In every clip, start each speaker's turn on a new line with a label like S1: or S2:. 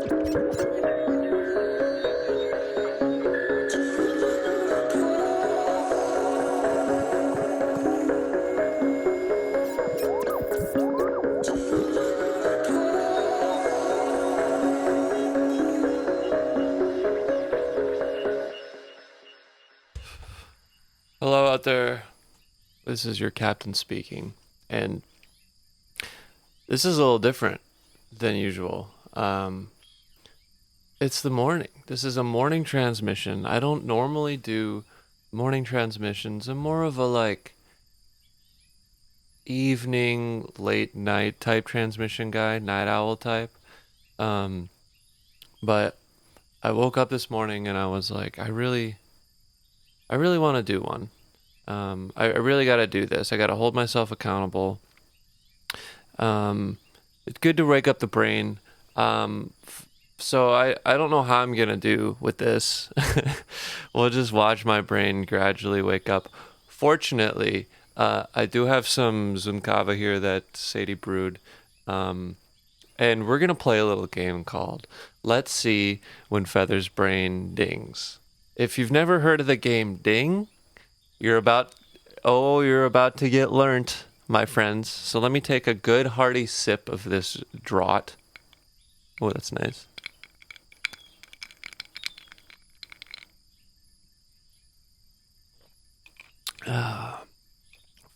S1: Hello out there. This is your captain speaking, and this is a little different than usual. It's the morning. This is a morning transmission. I don't normally do morning transmissions. I'm more of a evening, late night type transmission guy, night owl type. Um, but I woke up this morning and I was like, I really want to do one. I really got to do this. I got to hold myself accountable. It's good to wake up the brain. So I don't know how I'm going to do with this. We'll just watch my brain gradually wake up. Fortunately, I do have some Zunkava here that Sadie brewed. And we're going to play a little game called Let's See When Feather's Brain Dings. If you've never heard of the game Ding, you're about to get learnt, my friends. So let me take a good hearty sip of this draught. Oh, that's nice.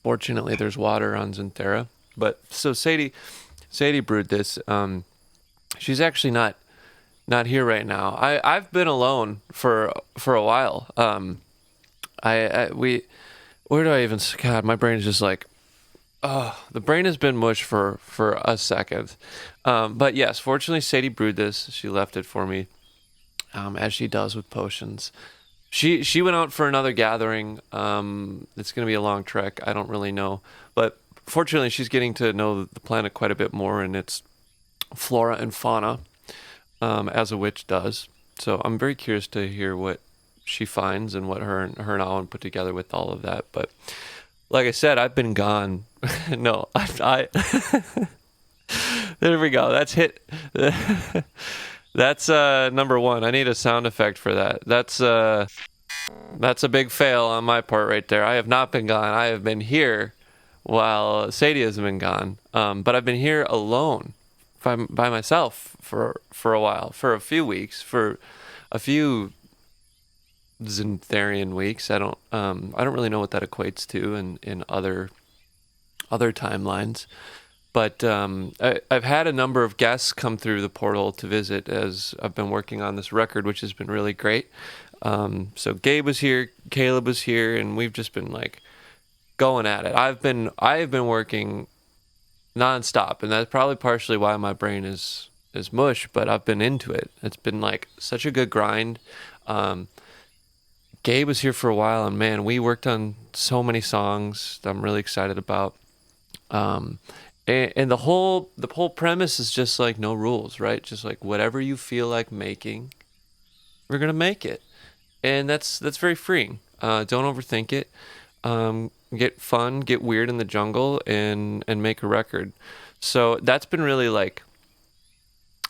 S1: Fortunately, there's water on Zynthera. But so Sadie brewed this. She's actually not here right now. I've been alone for a while. Where do I even? God, my brain is just like, oh, the brain has been mush for a second. But yes, fortunately, Sadie brewed this. She left it for me, as she does with potions. She went out for another gathering. It's going to be a long trek. I don't really know, but fortunately, she's getting to know the planet quite a bit more and its flora and fauna, as a witch does. So I'm very curious to hear what she finds and what her and Alan put together with all of that. But like I said, I've been gone. No, I there we go. That's hit. That's number one. I need a sound effect for that. That's a big fail on my part right there. I have not been gone. I have been here while Sadie has been gone. But I've been here alone by myself for a while, for a few weeks, for a few Zyntherian weeks. I don't really know what that equates to in other timelines. But I've had a number of guests come through the portal to visit as I've been working on this record, which has been really great. So Gabe was here, Kaleb was here, and we've just been going at it. I have been working nonstop, and that's probably partially why my brain is mush. But I've been into it. It's been such a good grind. Gabe was here for a while, and man, we worked on so many songs that I'm really excited about. And the whole premise is just no rules, right? Just whatever you feel like making, we're gonna make it, and that's very freeing. Don't overthink it. Get fun, get weird in the jungle, and make a record. So that's been really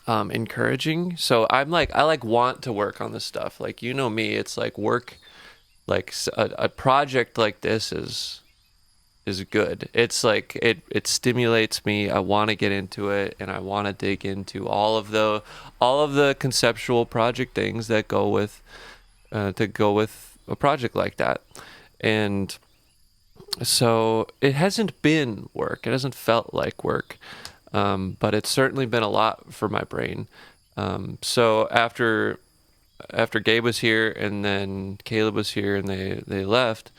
S1: encouraging. So I want to work on this stuff. Me, it's work. A project like this is good. It's it stimulates me. I want to get into it, and I want to dig into all of the conceptual project things that go with a project like that. And so it hasn't been work. It hasn't felt like work, but it's certainly been a lot for my brain. So after Gabe was here and then Kaleb was here and they left,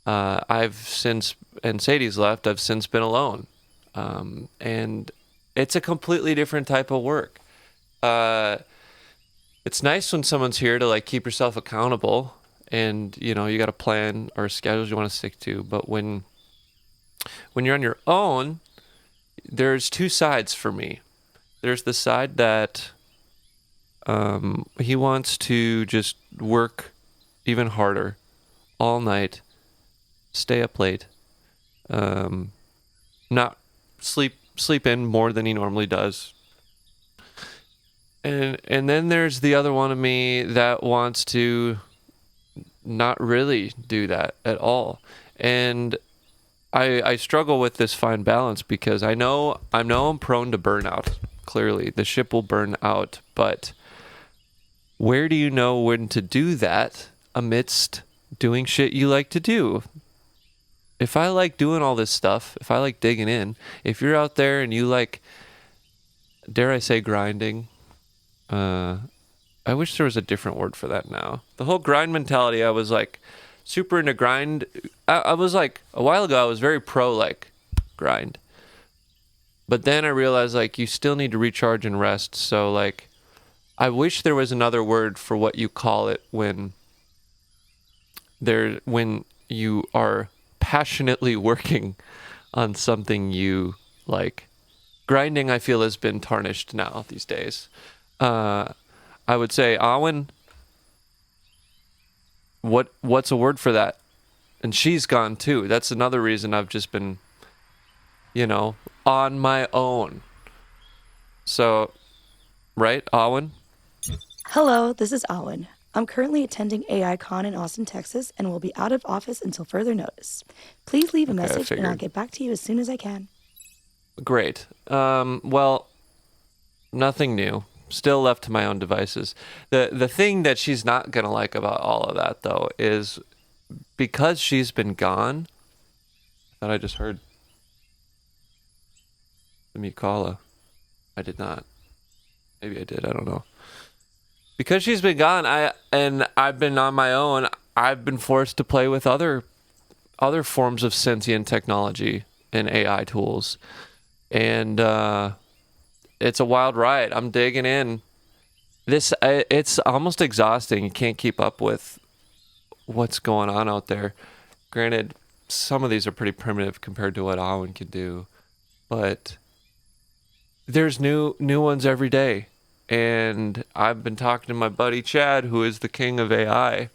S1: I've since, and Sadie's left, I've since been alone. And it's a completely different type of work. It's nice when someone's here to keep yourself accountable, and you got a plan or schedules you want to stick to. But when you're on your own, there's two sides for me. There's the side that he wants to just work even harder all night, stay up late, not sleep in more than he normally does, And then there's the other one of me that wants to not really do that at all. And I struggle with this fine balance because I know I'm prone to burnout. Clearly, the ship will burn out, but where do you know when to do that amidst doing shit you like to do? If I like doing all this stuff, if I like digging in, if you're out there and you like, dare I say, grinding, uh, I wish there was a different word for that now. The whole grind mentality, I was like super into grind. I was like, a while ago, I was very pro like grind. But then I realized like you still need to recharge and rest. So like, I wish there was another word for what you call it when you are passionately working on something you like. Grinding, I feel, has been tarnished now these days. I would say, Awen, what's a word for that? And she's gone too. That's another reason I've just been, on my own. So, right, Awen?
S2: Hello, this is Alan. I'm currently attending AICon in Austin, Texas, and will be out of office until further notice. Please leave a
S1: Okay, I
S2: message and I'll
S1: figured.
S2: get back to you as soon as I can.
S1: Great. Well, nothing new. Still left to my own devices. The thing that she's not gonna like about all of that though is because she's been gone. I thought I just heard the Mikala. I did not. Maybe I did. I don't know. Because she's been gone, I've been on my own. I've been forced to play with other forms of sentient technology and AI tools, and it's a wild ride. I'm digging in. It's almost exhausting. You can't keep up with what's going on out there. Granted, some of these are pretty primitive compared to what Awen can do, but there's new ones every day. And I've been talking to my buddy Chad, who is the king of AI,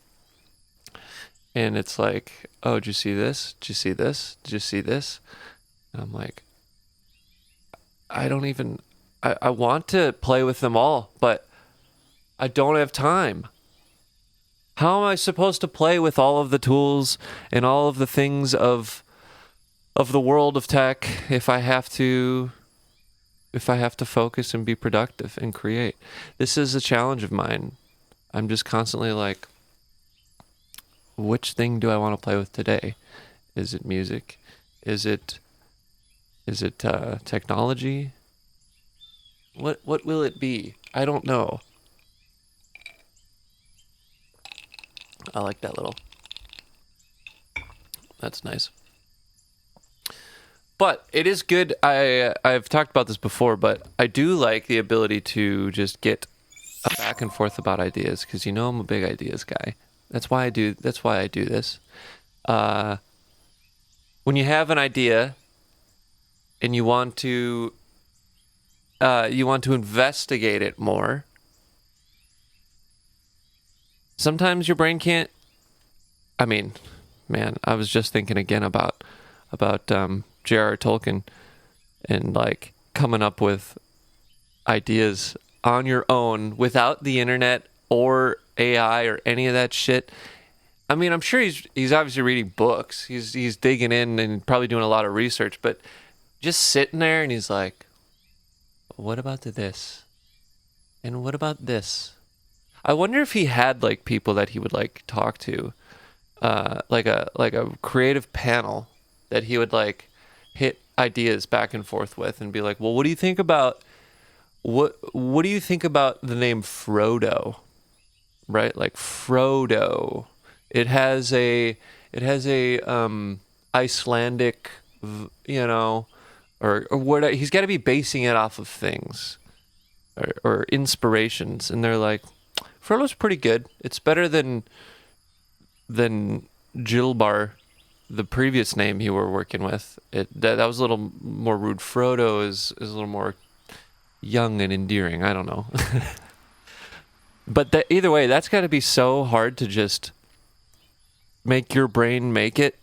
S1: and it's like, oh, did you see this? Did you see this? Did you see this? And I'm like, I don't even. I want to play with them all, but I don't have time. How am I supposed to play with all of the tools and all of the things of the world of tech if I have to focus and be productive and create? This is a challenge of mine. I'm just constantly like, which thing do I want to play with today? Is it music? Is it technology? What will it be? I don't know. I like that little. That's nice. But it is good. I've talked about this before, but I do like the ability to just get a back and forth about ideas because I'm a big ideas guy. That's why I do. That's why I do this. Uh, when you have an idea and you want to investigate it more, sometimes your brain can't. I mean, man, I was just thinking again about J.R.R. Tolkien and like coming up with ideas on your own without the internet or AI or any of that shit. I mean, I'm sure he's obviously reading books. He's digging in and probably doing a lot of research, but just sitting there and he's like, "What about this? And what about this?" I wonder if he had like people that he would like talk to, like a creative panel that he would like hit ideas back and forth with and be like, "Well, what do you think about what do you think about the name Frodo?" Right? Like Frodo. It has a Icelandic, you know, or what he's got to be basing it off of things or inspirations, and they're like, Frodo's pretty good. It's better than Gilbar, the previous name you were working with. That was a little more rude. Frodo is a little more young and endearing. I don't know. But either way, that's got to be so hard to just make your brain make it.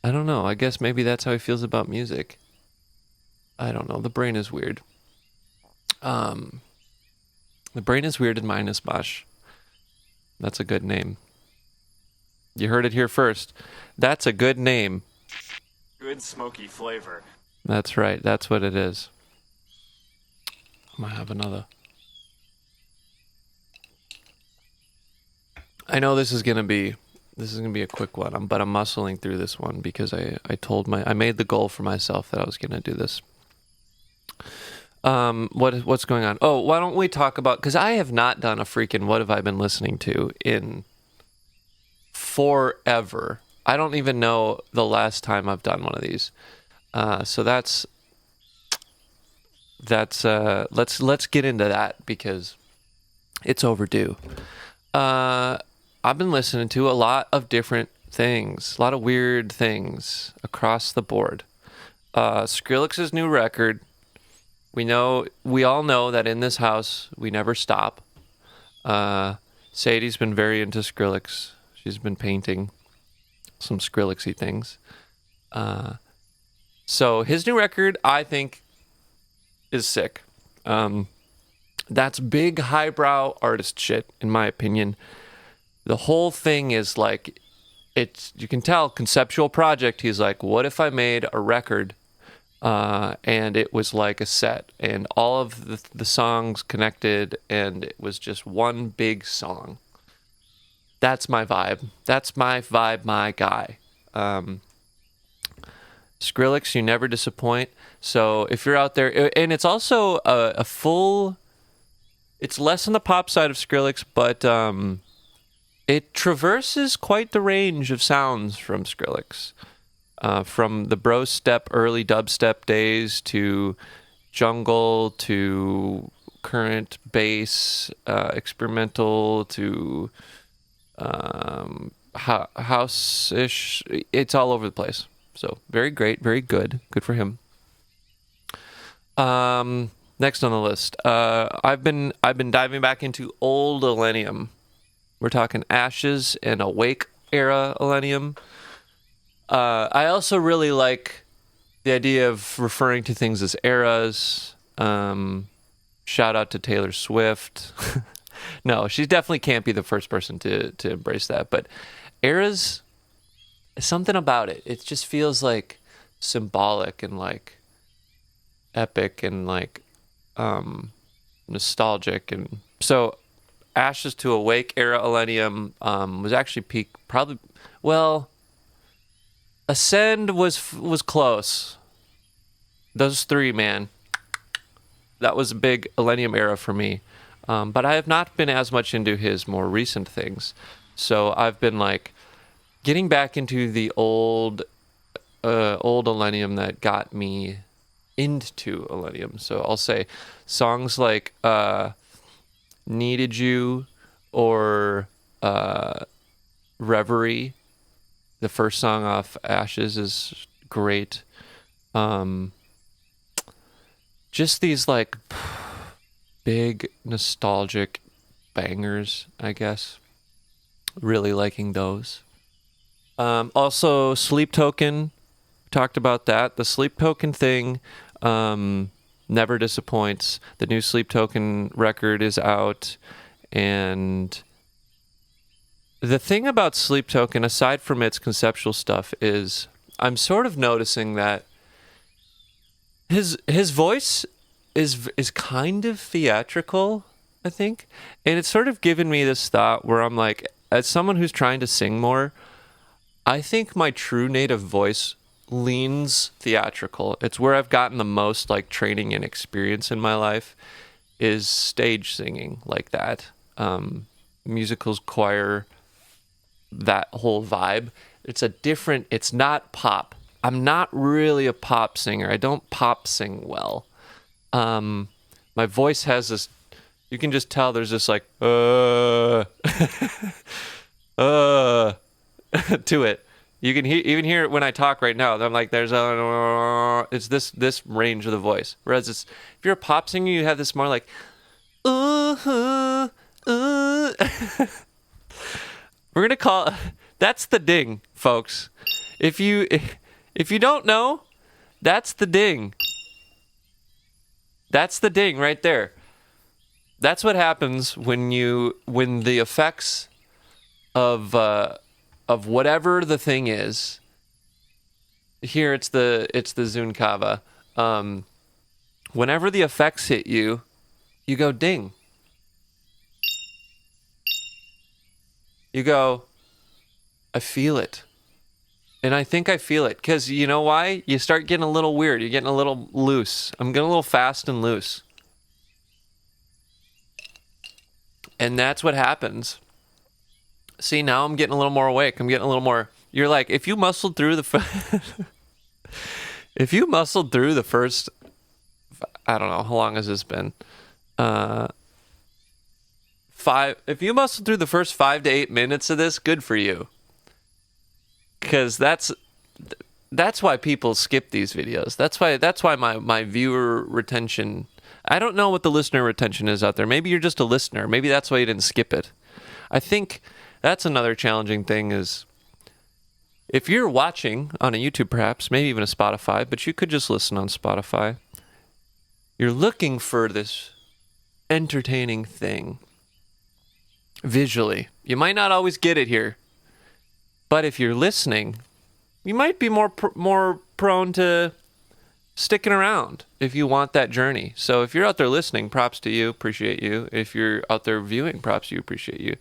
S1: I don't know. I guess maybe that's how he feels about music. I don't know. The brain is weird. The brain is weird and mine is Mush. That's a good name. You heard it here first. That's a good name.
S3: Good smoky flavor.
S1: That's right. That's what it is. I might have another. I know this is gonna be a quick one, but I'm muscling through this one because I made the goal for myself that I was gonna do this. What's going on? Oh, why don't we talk about, because I have not done a freaking what have I been listening to in forever. I don't even know the last time I've done one of these. So let's get into that because it's overdue. I've been listening to a lot of different things, a lot of weird things across the board. Skrillex's new record. We all know that in this house we never stop. Sadie's been very into Skrillex. She's been painting some Skrillexy things. So his new record, I think, is sick. That's big highbrow artist shit, in my opinion. The whole thing is like, you can tell, conceptual project. He's like, what if I made a record and it was like a set and all of the songs connected and it was just one big song. That's my vibe. That's my vibe, my guy. Skrillex, you never disappoint. So if you're out there, and it's also a full, it's less on the pop side of Skrillex, but it traverses quite the range of sounds from Skrillex. From the bro step, early dubstep days to jungle to current bass, experimental to house-ish. It's all over the place. So very great, very good. Good for him. Next on the list, I've been diving back into old Illenium. We're talking Ashes and Awake era Illenium. I also really like the idea of referring to things as eras. Shout out to Taylor Swift. No, she definitely can't be the first person to embrace that. But eras, something about it. It just feels like symbolic and like epic and like nostalgic. And so Ashes to Awake era Illenium was actually peak. Probably, well, Ascend was close. Those three, man. That was a big Illenium era for me. But I have not been as much into his more recent things. So I've been like getting back into the old Illenium that got me into Illenium. So I'll say songs like Needed You or Reverie. The first song off Ashes is great. Just these like big nostalgic bangers, I guess. Really liking those. Also, Sleep Token. Talked about that. The Sleep Token thing never disappoints. The new Sleep Token record is out. And the thing about Sleep Token, aside from its conceptual stuff, is I'm sort of noticing that his voice is kind of theatrical, I think. And it's sort of given me this thought where I'm like, as someone who's trying to sing more, I think my true native voice leans theatrical. It's where I've gotten the most like training and experience in my life is stage singing like that. Musicals, choir, that whole vibe. It's not pop. I'm not really a pop singer. I don't pop sing well. My voice has this, you can just tell there's this like, to it. You can even hear it when I talk right now. I'm like, it's this range of the voice. Whereas if you're a pop singer, you have this more like, we're gonna call that's the ding, folks. If you don't know, that's the ding. That's the ding right there. That's what happens when the effects of whatever the thing is. Here it's the Zunkava. Whenever the effects hit you, you go ding. You go, I feel it. And I think I feel it because you know why? You start getting a little weird. You're getting a little loose. I'm getting a little fast and loose. And that's what happens. See, now I'm getting a little more awake. I'm getting a little more. You're like, if you muscled through if you muscled through the first, I don't know, how long has this been? If you muscled through the first 5 to 8 minutes of this, good for you. Because that's why people skip these videos. That's why my viewer retention. I don't know what the listener retention is out there. Maybe you're just a listener. Maybe that's why you didn't skip it. I think that's another challenging thing is if you're watching on a YouTube perhaps, maybe even a Spotify, but you could just listen on Spotify. You're looking for this entertaining thing visually. You might not always get it here. But if you're listening, you might be more prone to sticking around if you want that journey. So if you're out there listening, props to you, appreciate you. If you're out there viewing, props to you, appreciate you.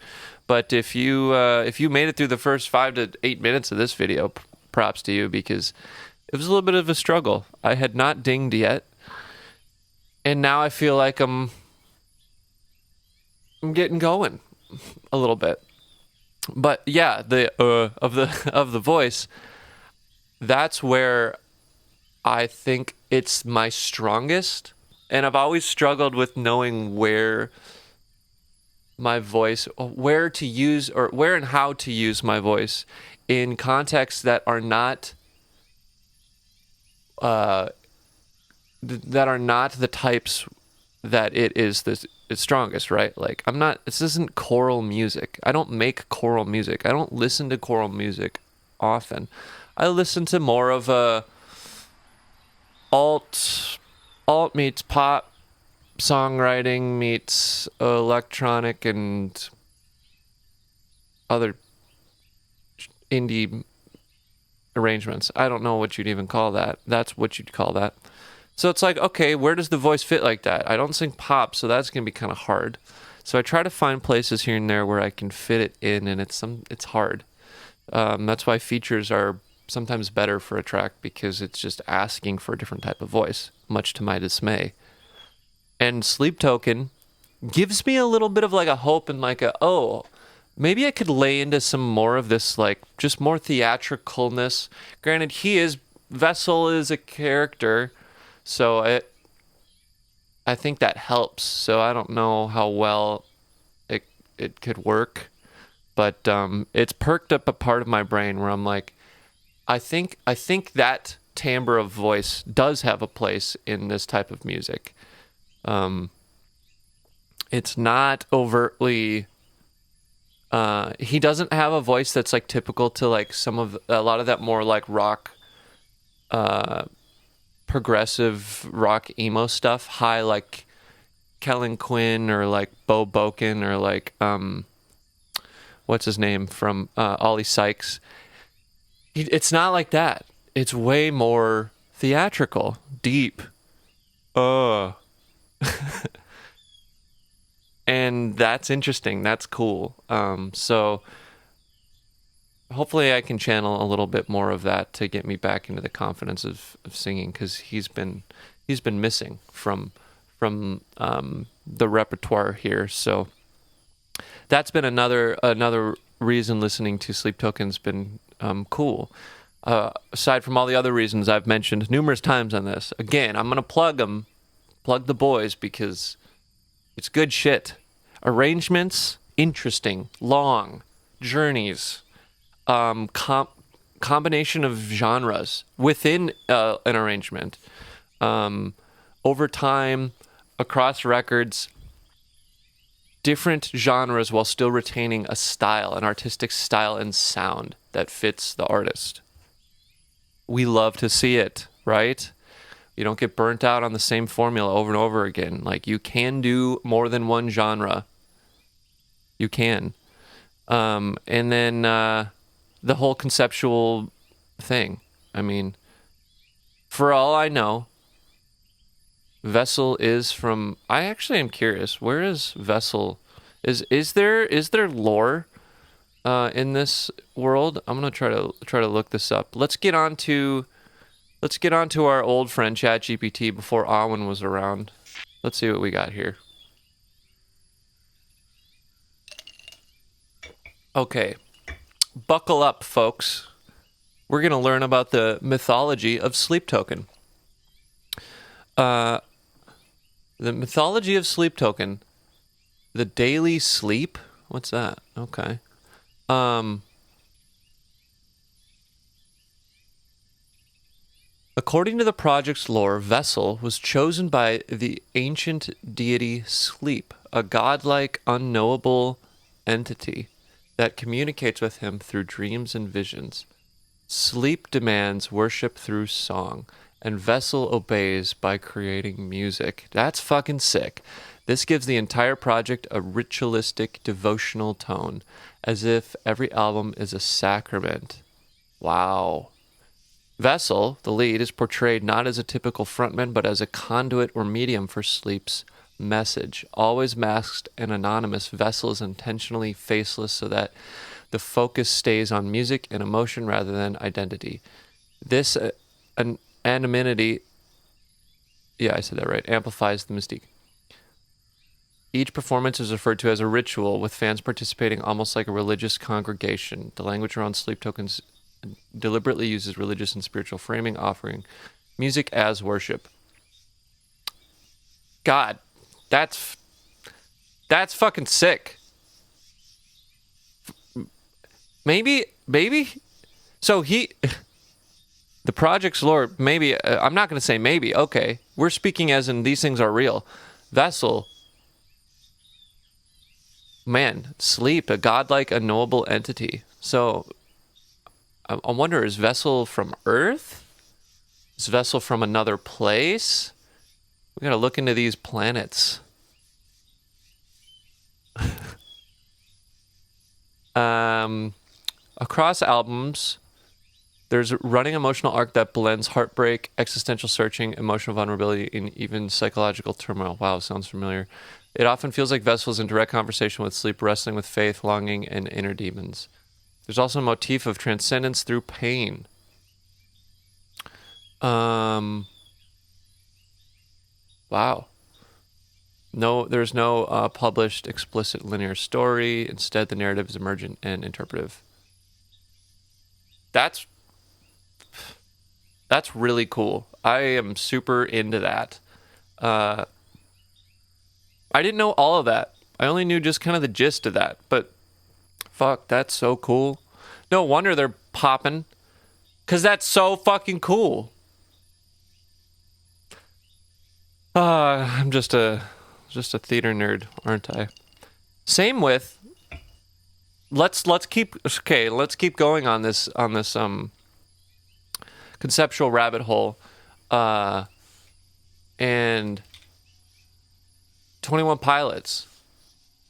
S1: But if you made it through the first 5 to 8 minutes of this video, props to you because it was a little bit of a struggle. I had not dinged yet, and now I feel like I'm getting going a little bit. But yeah, the of the voice, that's where I think it's my strongest, and I've always struggled with knowing where my voice, where to use or where and how to use my voice in contexts that are not the types that it is the strongest, right? Like this isn't choral music. I don't make choral music. I don't listen to choral music often. I listen to more of a alt meets pop songwriting meets electronic and other indie arrangements. I don't know what you'd even call that. That's what you'd call that. So it's like, okay, where does the voice fit like that? I don't sing pop, so that's going to be kind of hard. So I try to find places here and there where I can fit it in, and it's hard. That's why features are sometimes better for a track because it's just asking for a different type of voice, much to my dismay. And Sleep Token gives me a little bit of like a hope and like maybe I could lay into some more of this, like just more theatricalness. Granted, Vessel is a character, so I think that helps. So I don't know how well it could work, but it's perked up a part of my brain where I'm like, I think that timbre of voice does have a place in this type of music. It's not overtly. He doesn't have a voice that's like typical to like a lot of that more like rock, progressive rock emo stuff. High like Kellen Quinn or like Bo Boken or like what's his name from Ollie Sykes. It's not like that. It's way more theatrical, deep. And that's interesting. That's cool. So hopefully I can channel a little bit more of that to get me back into the confidence of singing, because he's been missing from the repertoire here. So that's been another reason listening to Sleep Token's been cool. Aside from all the other reasons I've mentioned numerous times on this, again, I'm gonna plug the boys because it's good shit. Arrangements, interesting, long journeys, combination of genres within an arrangement, over time, across records, different genres while still retaining a style, an artistic style and sound that fits the artist. We love to see it, right? You don't get burnt out on the same formula over and over again. Like, you can do more than one genre. You can. And then the whole conceptual thing. I mean, for all I know, Vessel is from... I actually am curious. Where is Vessel? Is there lore in this world? I'm gonna try to look this up. Let's get on to our old friend ChatGPT before Awen was around. Let's see what we got here. Okay, buckle up, folks. We're gonna learn about the mythology of Sleep Token. The mythology of Sleep Token. The daily sleep. What's that? Okay. According to the project's lore, Vessel was chosen by the ancient deity Sleep, a godlike, unknowable entity that communicates with him through dreams and visions. Sleep demands worship through song, and Vessel obeys by creating music. That's fucking sick. This gives the entire project a ritualistic, devotional tone, as if every album is a sacrament. Wow. Vessel, the lead, is portrayed not as a typical frontman, but as a conduit or medium for Sleep's message. Always masked and anonymous, Vessel is intentionally faceless so that the focus stays on music and emotion rather than identity. This anonymity, yeah, I said that right, amplifies the mystique. Each performance is referred to as a ritual, with fans participating almost like a religious congregation. The language around Sleep Tokens deliberately uses religious and spiritual framing, offering music as worship. God, that's fucking sick. Maybe. So the project's lore, maybe, I'm not going to say maybe, okay. We're speaking as in these things are real. Vessel, man, Sleep, a godlike, unknowable entity. So, I wonder, is Vessel from Earth? Is Vessel from another place? We gotta look into these planets. Across albums, there's a running emotional arc that blends heartbreak, existential searching, emotional vulnerability, and even psychological turmoil. Wow, sounds familiar. It often feels like Vessel's in direct conversation with Sleep, wrestling with faith, longing, and inner demons. There's also a motif of transcendence through pain. Wow. No, there's no published explicit linear story. Instead, the narrative is emergent and interpretive. That's really cool. I am super into that. I didn't know all of that. I only knew just kind of the gist of that. But fuck, that's so cool. No wonder they're popping. Because that's so fucking cool. I'm just a theater nerd, aren't I? Same with... Let's keep going on this conceptual rabbit hole. And 21 Pilots,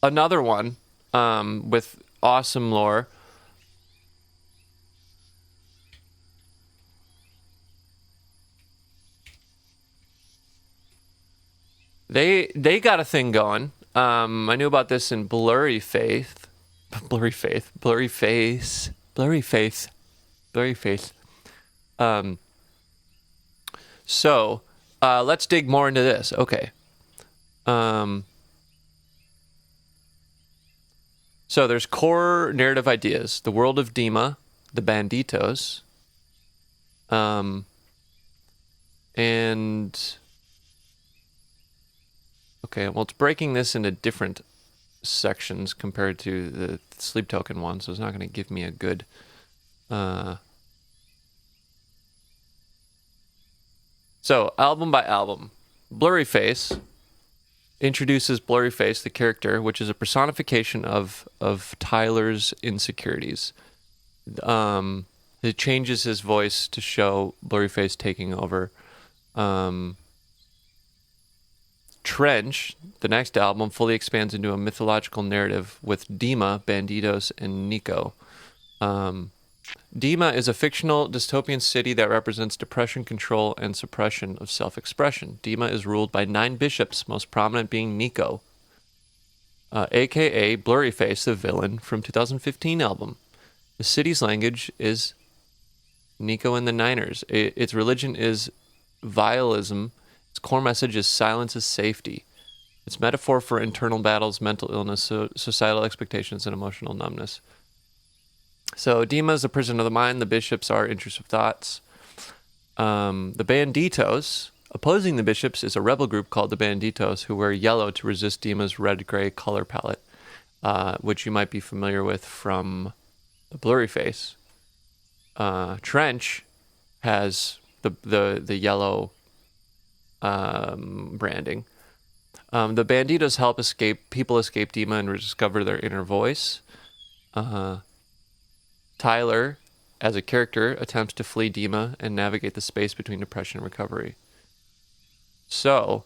S1: another one with awesome lore. They got a thing going. I knew about this in Blurry Face. So let's dig more into this. Okay. So there's core narrative ideas: the world of Dima, the Banditos, and okay, well, it's breaking this into different sections compared to the Sleep Token one, so it's not going to give me a good So, album by album. Blurry Face introduces Blurry Face, the character, which is a personification of Tyler's insecurities. It changes his voice to show Blurry Face taking over. Trench, the next album, fully expands into a mythological narrative with Dima, Banditos, and Nico. Dima is a fictional dystopian city that represents depression, control, and suppression of self-expression. Dima is ruled by 9 bishops, most prominent being Nico, aka Blurryface, the villain from 2015 album. The city's language is Nico and the Niners. Its religion is vialism. Its core message is silence is safety. Its metaphor for internal battles, mental illness, societal expectations, and emotional numbness. So Dima is a prison of the mind. The bishops are intrusive thoughts. The Banditos, opposing the bishops, is a rebel group called the Banditos who wear yellow to resist Dima's red-gray color palette, which you might be familiar with from the Blurryface. Trench has the yellow branding. The Banditos help people escape Dima and rediscover their inner voice. Tyler, as a character, attempts to flee Dima and navigate the space between depression and recovery. So,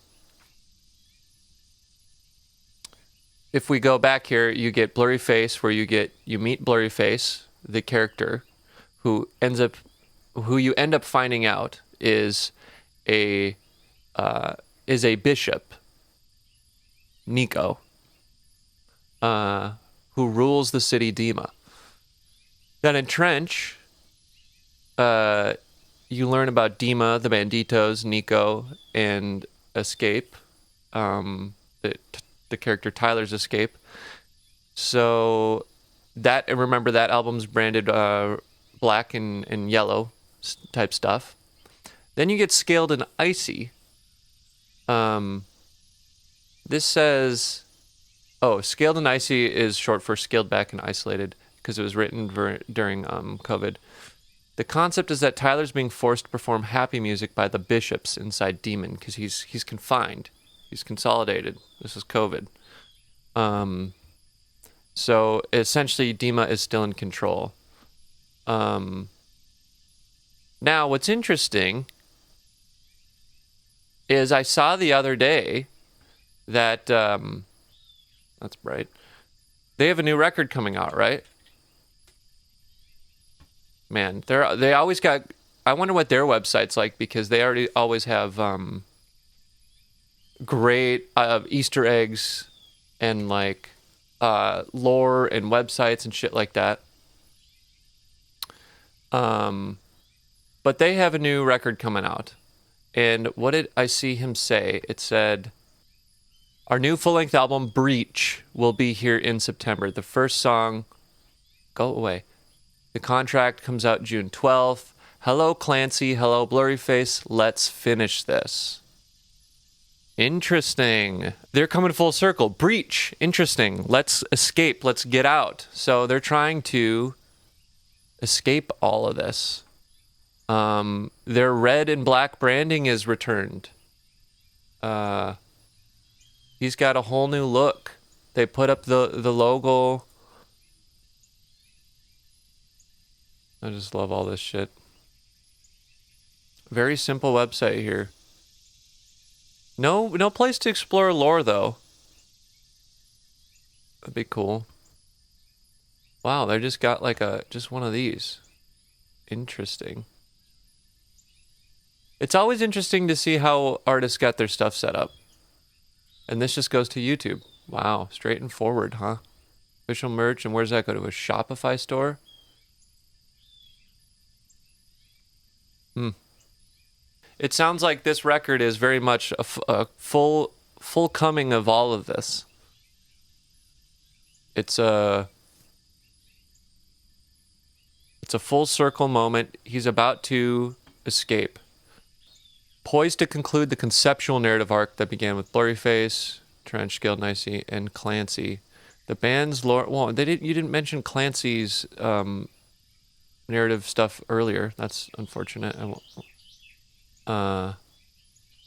S1: if we go back here, you get Blurryface, where you meet Blurryface, the character, who you end up finding out is a bishop, Nico, who rules the city Dima. Then in Trench, you learn about Dima, the Banditos, Nico, and Escape, the character Tyler's escape. So remember that album's branded black and yellow type stuff. Then you get Scaled and Icy. This says, Scaled and Icy is short for Scaled Back and Isolated, because it was written during COVID. The concept is that Tyler's being forced to perform happy music by the bishops inside Demon, because he's confined. He's consolidated. This is COVID. So essentially, Dima is still in control. Now, what's interesting is I saw the other day that that's bright. They have a new record coming out, right? Man, they always got. I wonder what their website's like, because they always have great Easter eggs and like lore and websites and shit like that. But they have a new record coming out, and what did I see him say? It said, "Our new full-length album, Breach, will be here in September. The first song, go away. The contract comes out June 12th. Hello, Clancy. Hello, Blurryface. Let's finish this." Interesting. They're coming full circle. Breach. Interesting. Let's escape. Let's get out. So they're trying to escape all of this. Their red and black branding is returned. He's got a whole new look. They put up the logo. I just love all this shit. Very simple website here. No place to explore lore, though. That'd be cool. Wow, they just got like just one of these. Interesting. It's always interesting to see how artists got their stuff set up. And this just goes to YouTube. Wow, straight and forward, huh? Official merch, and where's that go to? A Shopify store? It sounds like this record is very much a full coming of all of this. It's a full circle moment. He's about to escape. Poised to conclude the conceptual narrative arc that began with Blurryface, Trench, Scaled and Icy, and Clancy. The band's lore. Well, you didn't mention Clancy's narrative stuff earlier. That's unfortunate. All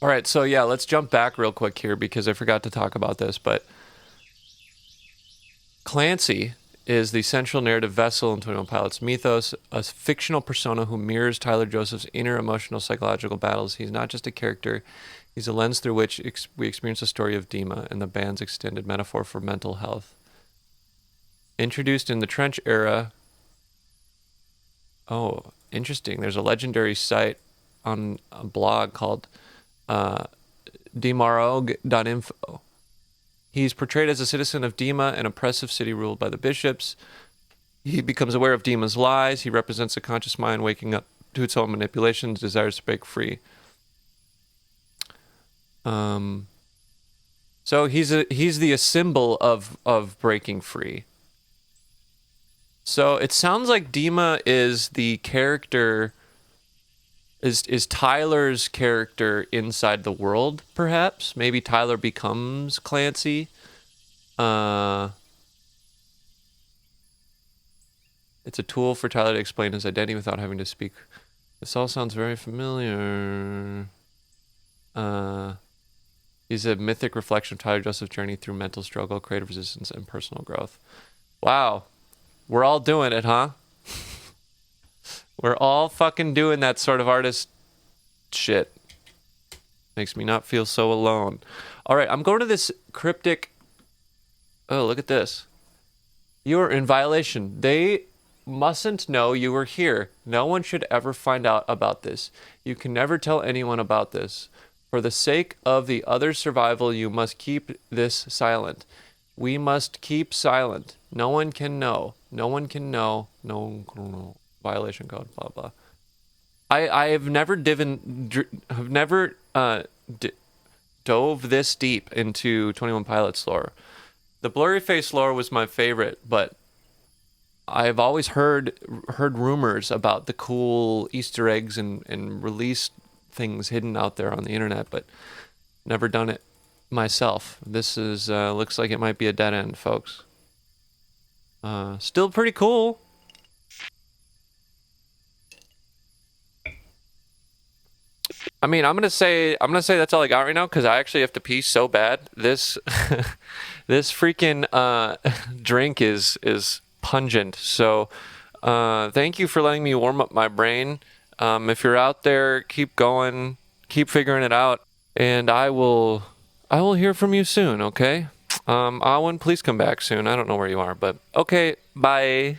S1: right, so yeah, let's jump back real quick here, because I forgot to talk about this, but Clancy is the central narrative vessel in 21 Pilots mythos, a fictional persona who mirrors Tyler Joseph's inner emotional psychological battles. He's not just a character, he's a lens through which we experience the story of Dima and the band's extended metaphor for mental health. Introduced in the Trench era. Oh, interesting. There's a legendary site on a blog called Dimarog.info. He's portrayed as a citizen of Dima, an oppressive city ruled by the bishops. He becomes aware of Dima's lies. He represents a conscious mind waking up to its own manipulations, desires to break free. So he's the symbol of breaking free. So it sounds like Dima is the character, is Tyler's character inside the world, perhaps? Maybe Tyler becomes Clancy. It's a tool for Tyler to explain his identity without having to speak. This all sounds very familiar. He's a mythic reflection of Tyler Joseph's journey through mental struggle, creative resistance, and personal growth. Wow. We're all doing it, huh? We're all fucking doing that sort of artist shit. Makes me not feel so alone. All right, I'm going to this cryptic... Oh, look at this. You're in violation. They mustn't know you were here. No one should ever find out about this. You can never tell anyone about this. For the sake of the other's survival, you must keep this silent. We must keep silent. No one can know. No one can know. No one can know. Violation code, blah, blah. I have never dove this deep into 21 Pilots lore. The Blurry Face lore was my favorite, but I've always heard rumors about the cool Easter eggs and release things hidden out there on the internet, but never done it myself. This is looks like it might be a dead end, folks. Still pretty cool. I mean, I'm gonna say that's all I got right now because I actually have to pee so bad. This this freaking drink is pungent. So thank you for letting me warm up my brain. If you're out there, keep going, keep figuring it out, and I will hear from you soon. Okay, Awen, please come back soon. I don't know where you are, but okay, bye.